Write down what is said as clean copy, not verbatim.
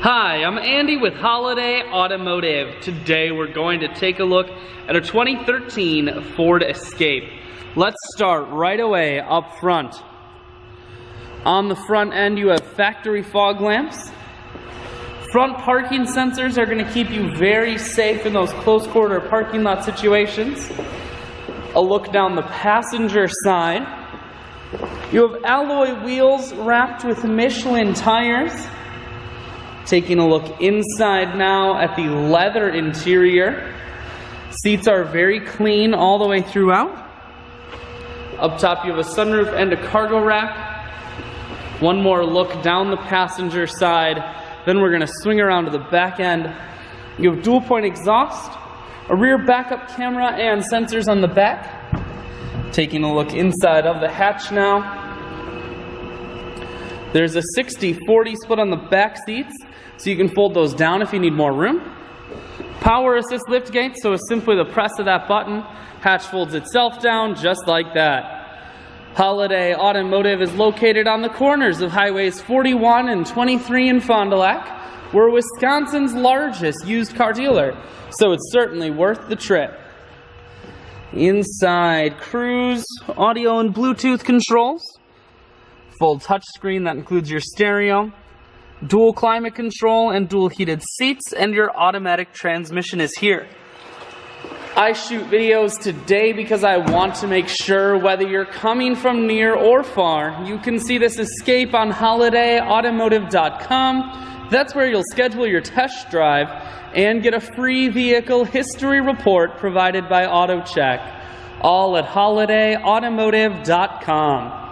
Hi, I'm Andy with Holiday Automotive. Today we're going to take a look at a 2013 Ford Escape. Let's start right away up front. On the front end you have factory fog lamps. Front parking sensors are going to keep you very safe in those close quarter parking lot situations. A look down the passenger side. You have alloy wheels wrapped with Michelin tires. Taking a look inside now at the leather interior. Seats are very clean all the way throughout. Up top you have a sunroof and a cargo rack. One more look down the passenger side. Then we're going to swing around to the back end. You have dual point exhaust, a rear backup camera and sensors on the back. Taking a look inside of the hatch now. There's a 60-40 split on the back seats, so you can fold those down if you need more room. Power assist lift gate, so it's simply the press of that button. Hatch folds itself down just like that. Holiday Automotive is located on the corners of highways 41 and 23 in Fond du Lac. We're Wisconsin's largest used car dealer, so it's certainly worth the trip. Inside, cruise, audio and Bluetooth controls. Full touchscreen that includes your stereo, dual climate control and dual heated seats, and your automatic transmission is here. I shoot videos today because I want to make sure whether you're coming from near or far, you can see this Escape on holidayautomotive.com. That's where you'll schedule your test drive and get a free vehicle history report provided by AutoCheck. All at holidayautomotive.com.